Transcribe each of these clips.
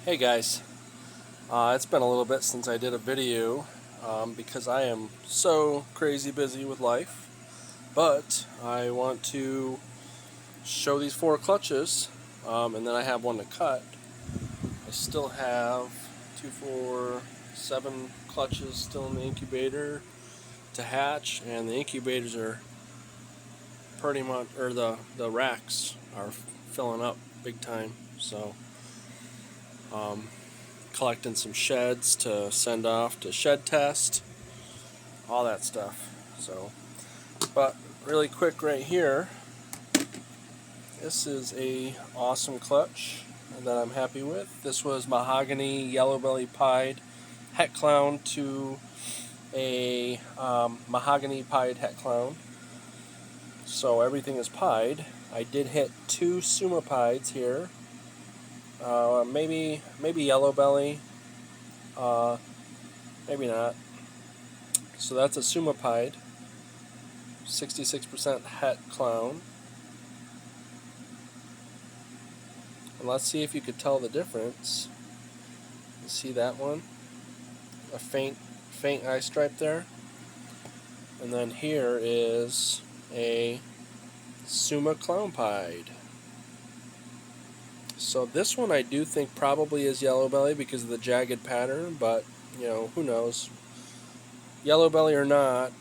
Hey guys, it's been a little bit since I did a video because I am so crazy busy with life, but I want to show these 4 clutches, and then I have one to cut. I still have 7 clutches still in the incubator to hatch, and the incubators are pretty much, or the racks are filling up big time, so collecting some sheds to send off to shed test, all that stuff. So, but really quick right here, this is a awesome clutch that I'm happy with. This was mahogany yellow belly pied het clown to a mahogany pied het clown. So everything is pied. I did hit 2 Suma pieds here. Maybe yellow belly, maybe not. So that's a Suma pied, 66% het clown. And let's see if you could tell the difference. You see that one? A faint eye stripe there. And then here is a Suma Clown Pied. So this one I do think probably is yellow belly because of the jagged pattern, but who knows. Yellow belly or not,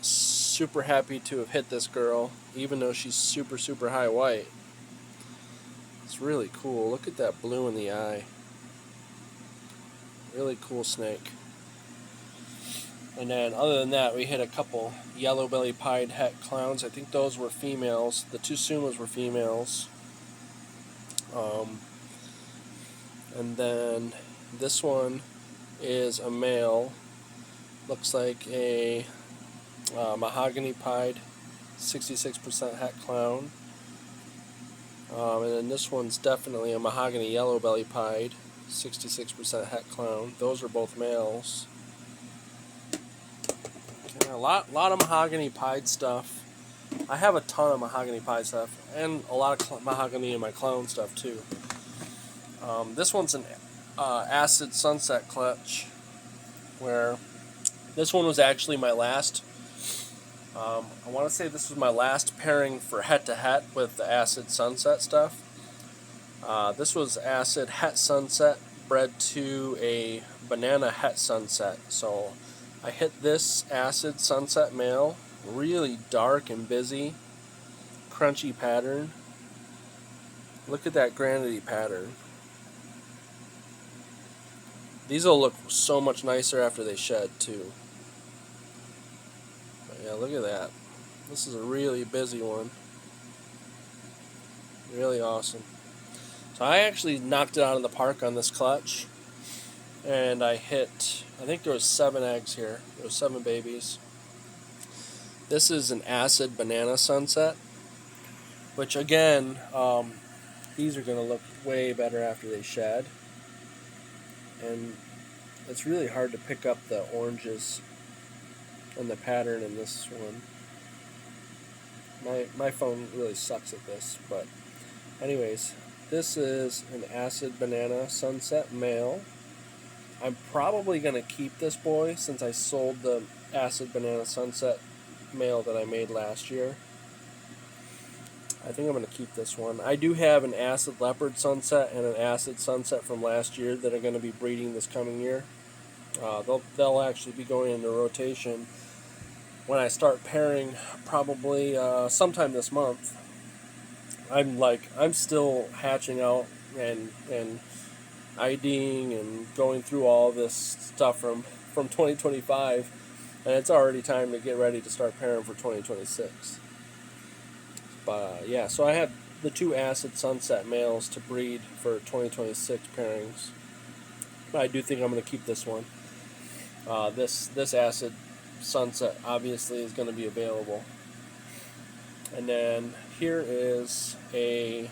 super happy to have hit this girl, even though she's super high white. It's really cool. Look at that blue in the eye. Really cool snake. And then other than that, we hit a couple yellow belly pied het clowns. I think those were females. The 2 Sumas were females. And then this one is a male. Looks like a mahogany pied, 66% het clown. And then this one's definitely a mahogany yellow belly pied, 66% het clown. Those are both males. Okay, a lot of mahogany pied stuff. I have a ton of mahogany pied stuff, and a lot of mahogany in my clown stuff too. This one's an acid sunset clutch, where this one was actually my last. I want to say this was my last pairing for het to het with the acid sunset stuff. This was acid het sunset bred to a banana het sunset. So I hit this acid sunset male, really dark and busy, crunchy pattern. Look at that granity pattern. These will look so much nicer after they shed too. But yeah, look at that. This is a really busy one. Really awesome. So I actually knocked it out of the park on this clutch. And I hit, I think there was 7 eggs here. There was 7 babies. This is an acid banana sunset, which again, these are going to look way better after they shed. And it's really hard to pick up the oranges and the pattern in this one. My phone really sucks at this, but anyways, this is an acid banana sunset male. I'm probably going to keep this boy since I sold the acid banana sunset male that I made last year. I think I'm going to keep this one. I do have an acid leopard sunset and an acid sunset from last year that are going to be breeding this coming year. They'll actually be going into rotation when I start pairing, probably sometime this month. I'm still hatching out and IDing and going through all this stuff from 2025, and it's already time to get ready to start pairing for 2026. But yeah, so I have the 2 acid sunset males to breed for 2026 pairings. But I do think I'm going to keep this one. This acid sunset obviously is going to be available. And then here is a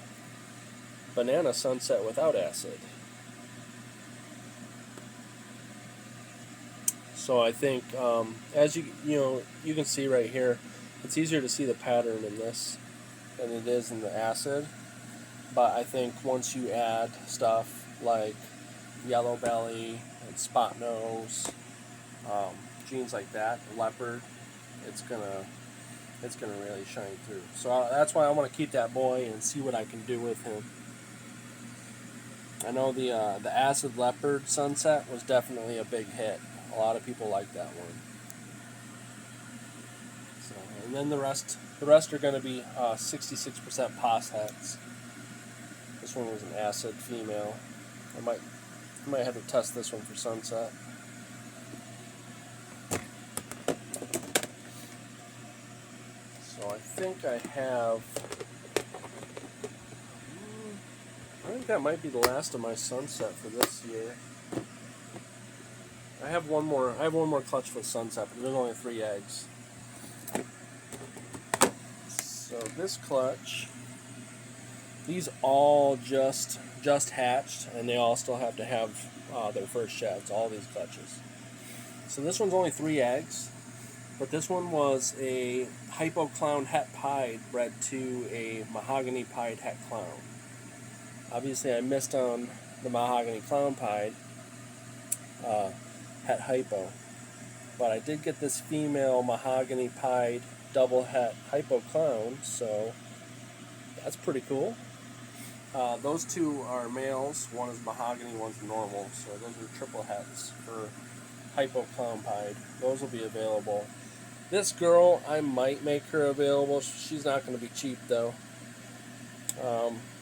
banana sunset without acid. So I think as you can see right here, it's easier to see the pattern in this than it is in the acid. But I think once you add stuff like yellow belly and spot nose, genes like that, leopard, it's gonna really shine through. So that's why I want to keep that boy and see what I can do with him. I know the acid leopard sunset was definitely a big hit. A lot of people like that one. So, and then the rest are going to be 66% pos hets. This one was an acid female. I might have to test this one for sunset. So I think that might be the last of my sunset for this year. I have one more clutch for sunset, but there's only 3 eggs. So this clutch, these all just hatched, and they all still have to have their first sheds, all these clutches. So this one's only 3 eggs, but this one was a Hypo Clown Het Pied bred to a Mahogany Pied Het Clown. Obviously I missed on the Mahogany Clown Pied Het Hypo, but I did get this female Mahogany Pied double Het Hypo Clown, so that's pretty cool. Those 2 are males. One is mahogany, one's normal. So those are triple hets for Hypo Clown Pied. Those will be available. This girl, I might make her available. She's not going to be cheap though.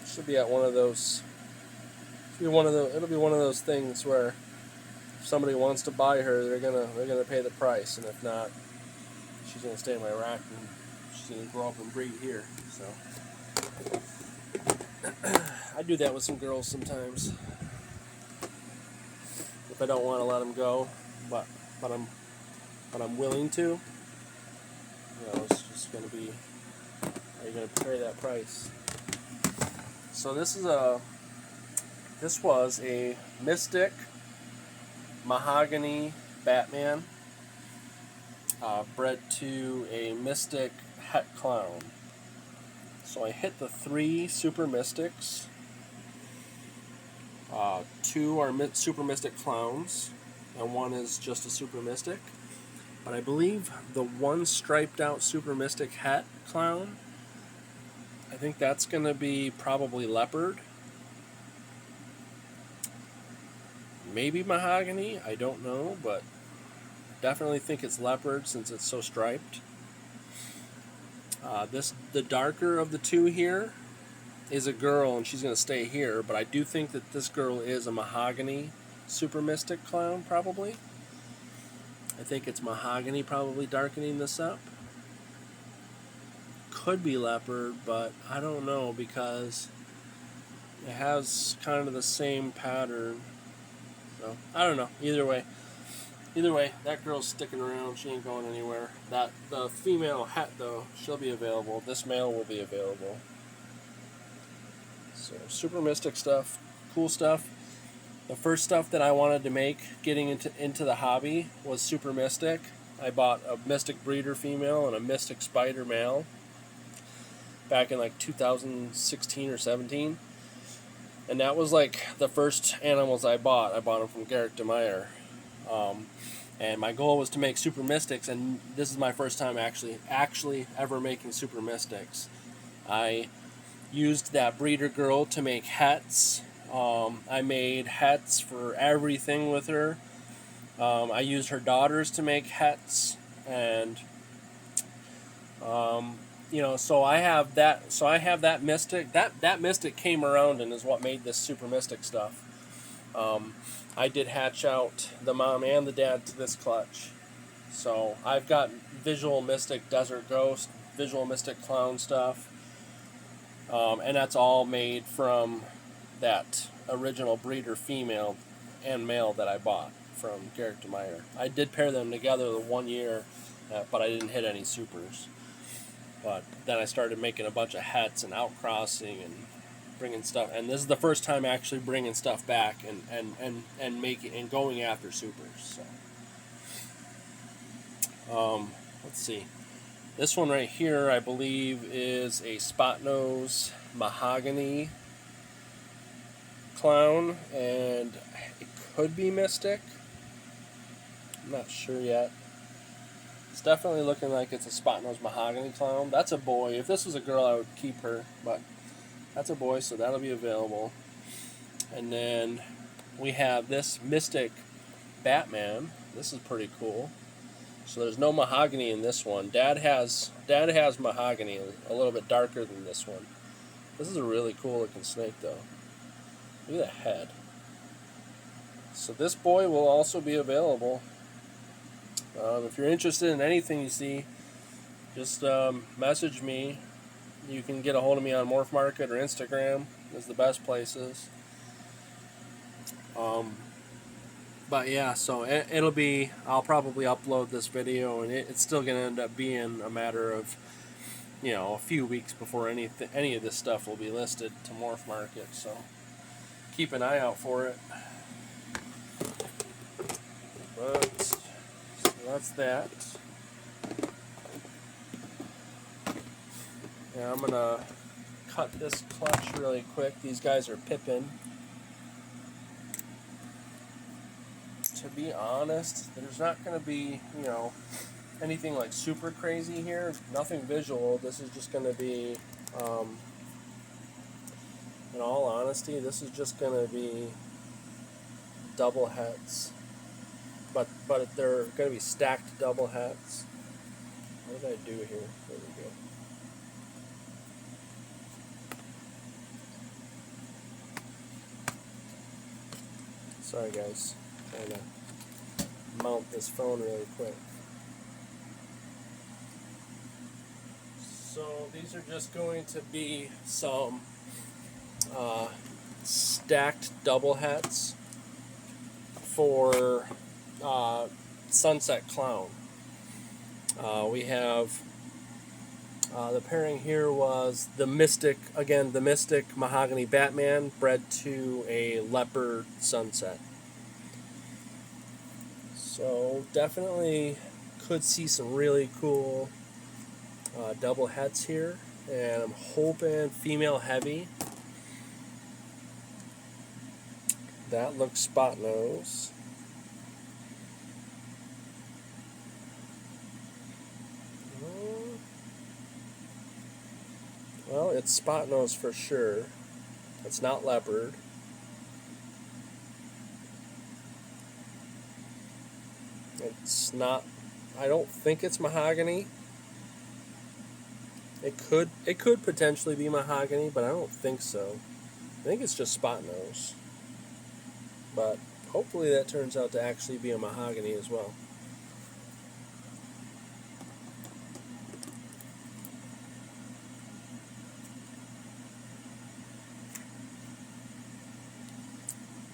She'll be at one of those. It'll be one of those things where if somebody wants to buy her, they're gonna pay the price, and if not, she's gonna stay in my rack and she's gonna grow up and breed here. So. I do that with some girls sometimes. If I don't want to let them go, but I'm willing to. You know, it's just going to be, are you going to pay that price? So this was a Mystic Mahogany Batman bred to a Mystic Het Clown. So I hit the 3 Super Mystics. 2 are Super Mystic Clowns, and 1 is just a Super Mystic. But I believe the 1 striped out Super Mystic Het Clown, I think that's going to be probably leopard. Maybe mahogany, I don't know, but definitely think it's leopard since it's so striped. The darker of the 2 here is a girl, and she's going to stay here, but I do think that this girl is a mahogany Super Mystic Clown, probably. I think it's mahogany probably darkening this up. Could be leopard, but I don't know because it has kind of the same pattern. So, I don't know. Either way, that girl's sticking around. She ain't going anywhere. The female het, though, she'll be available. This male will be available. So, Super Mystic stuff, cool stuff. The first stuff that I wanted to make getting into the hobby was Super Mystic. I bought a Mystic Breeder female and a Mystic Spider male back in like 2016 or 17. And that was like the first animals I bought. I bought them from Garrick DeMeyer. And my goal was to make Super Mystics, and this is my first time actually ever making Super Mystics. I used that breeder girl to make hets. I made hets for everything with her. I used her daughters to make hets, and so I have that Mystic. That Mystic came around and is what made this Super Mystic stuff. I did hatch out the mom and the dad to this clutch. So I've got Visual Mystic Desert Ghost, Visual Mystic Clown stuff, and that's all made from that original breeder female and male that I bought from Garrick DeMeyer. I did pair them together the 1 year, but I didn't hit any supers. But then I started making a bunch of hets and outcrossing and bringing stuff, and this is the first time actually bringing stuff back and making and going after supers. So, let's see. This one right here, I believe, is a spot nose mahogany clown, and it could be Mystic. I'm not sure yet. It's definitely looking like it's a spot-nosed mahogany clown. That's a boy. If this was a girl, I would keep her, but that's a boy, so that'll be available. And then we have this Mystic Batman. This is pretty cool. So there's no mahogany in this one. Dad has mahogany, a little bit darker than this one. This is a really cool looking snake, though. Look at the head. So this boy will also be available. If you're interested in anything you see, just message me. You can get a hold of me on Morph Market or Instagram. Is the best places. But yeah, so it'll be. I'll probably upload this video, and it's still gonna end up being a matter of, a few weeks before any of this stuff will be listed to Morph Market. So keep an eye out for it. But so that's that. Yeah, I'm gonna cut this clutch really quick. These guys are pipping. To be honest, there's not going to be, anything like super crazy here. Nothing visual. This is just going to be, in all honesty, this is just going to be double heads. But they're going to be stacked double heads. What did I do here? There we go. Sorry, guys. Trying to mount this phone really quick. So these are just going to be some stacked double heads for Sunset Clown. We have the pairing here was the Mystic Mahogany Batman bred to a Leopard Sunset. So definitely could see some really cool double heads here, and I'm hoping female heavy. That looks spot nose. Well, it's spot nose for sure. It's not leopard. It's not. I don't think it's mahogany. It could potentially be mahogany, but I don't think so. I think it's just spot nose. But hopefully that turns out to actually be a mahogany as well.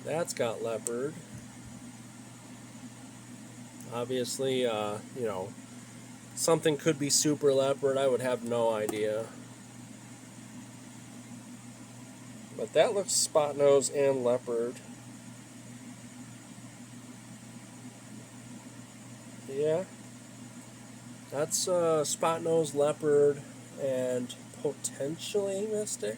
That's got leopard. Obviously, something could be super leopard. I would have no idea. But that looks spot nose and leopard. Yeah. That's spot nose, leopard, and potentially Mystic.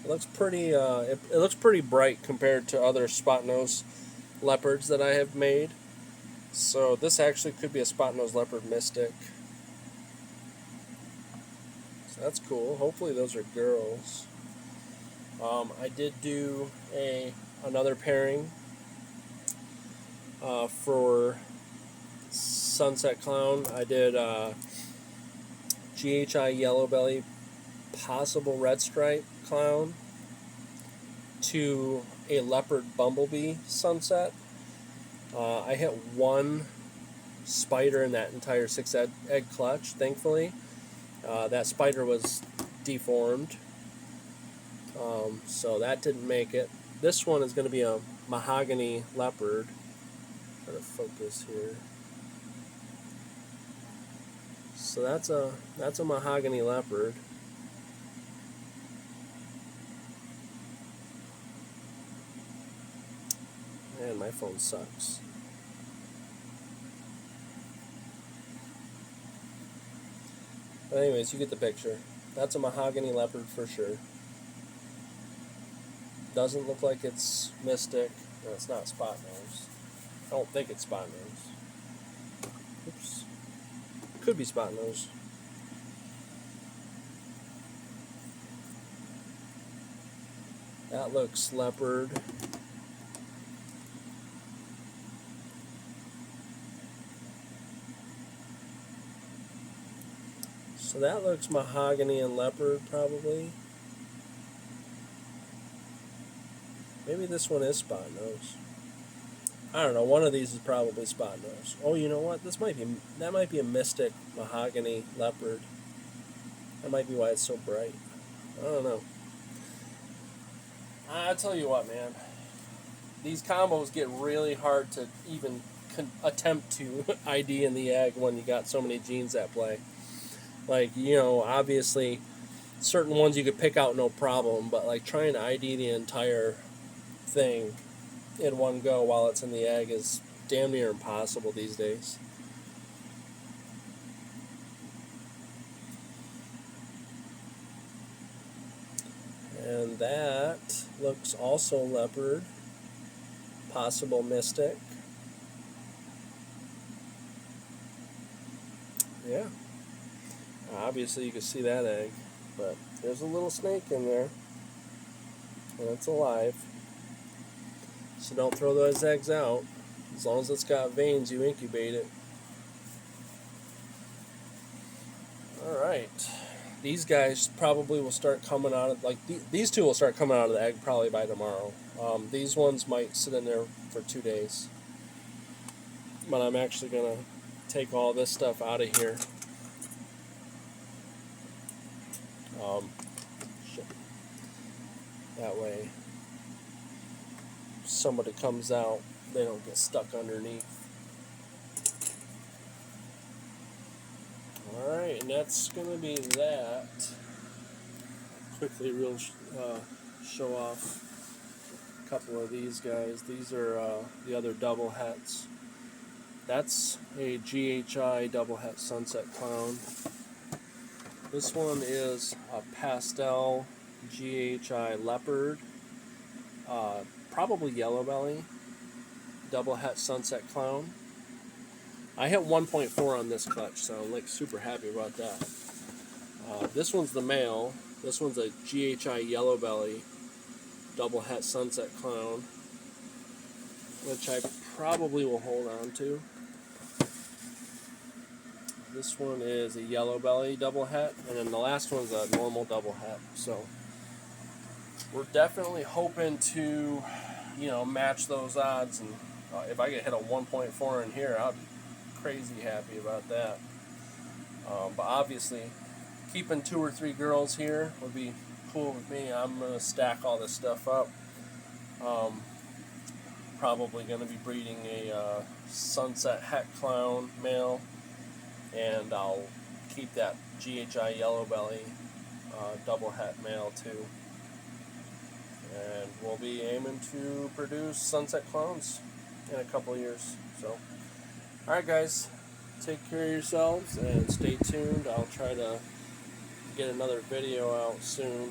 It looks pretty. It looks pretty bright compared to other spot nose leopards that I have made. So this actually could be a spot nose leopard Mystic. So that's cool. Hopefully those are girls. I did do another pairing for Sunset Clown. I did GHI Yellow Belly Possible Red Stripe Clown to a Leopard Bumblebee Sunset. I hit one spider in that entire 6 egg clutch, thankfully. That spider was deformed, so that didn't make it. This one is going to be a mahogany leopard. Try to focus here. So that's a mahogany leopard. Man, my phone sucks. But anyways, you get the picture. That's a mahogany leopard for sure. doesn't look like it's Mystic, and it's not Spot Nose. I don't think it's Spot Nose. Oops. Could be Spot Nose. That looks Leopard. So that looks Mahogany and Leopard, probably. Maybe this one is Spot Nose. I don't know. One of these is probably Spot Nose. Oh, you know what? That might be a Mystic Mahogany Leopard. That might be why it's so bright. I don't know. I tell you what, man. These combos get really hard to even attempt to ID in the ag when you got so many genes at play. Like, obviously, certain ones you could pick out no problem, but like trying to ID the entire thing in one go while it's in the ag is damn near impossible these days. And that looks also Leopard, possible Mystic. Yeah. Obviously you can see that egg, but there's a little snake in there, and it's alive. So don't throw those eggs out. As long as it's got veins, you incubate it. Alright. These guys probably will start coming out of, these two will start coming out of the egg probably by tomorrow. These ones might sit in there for 2 days. But I'm actually going to take all this stuff out of here. That way, if somebody comes out, they don't get stuck underneath. Alright, and that's going to be that. Quickly show off a couple of these guys. These are the other double hets. That's a GHI double het Sunset Clown. This one is a pastel GHI Leopard, probably Yellow Belly, double het Sunset Clown. I hit 1.4 on this clutch, so I'm like super happy about that. This one's the male. This one's a GHI Yellow Belly, double het Sunset Clown, which I probably will hold on to. This one is a Yellow Belly double het, and then the last one's a normal double het. So we're definitely hoping to, match those odds. And if I could hit a 1.4 in here, I'd be crazy happy about that. But obviously, keeping 2 or 3 girls here would be cool with me. I'm gonna stack all this stuff up. Probably gonna be breeding a Sunset Het Clown male. And I'll keep that GHI Yellow Belly double het male too. And we'll be aiming to produce Sunset Clowns in a couple of years. So, alright guys, take care of yourselves and stay tuned. I'll try to get another video out soon.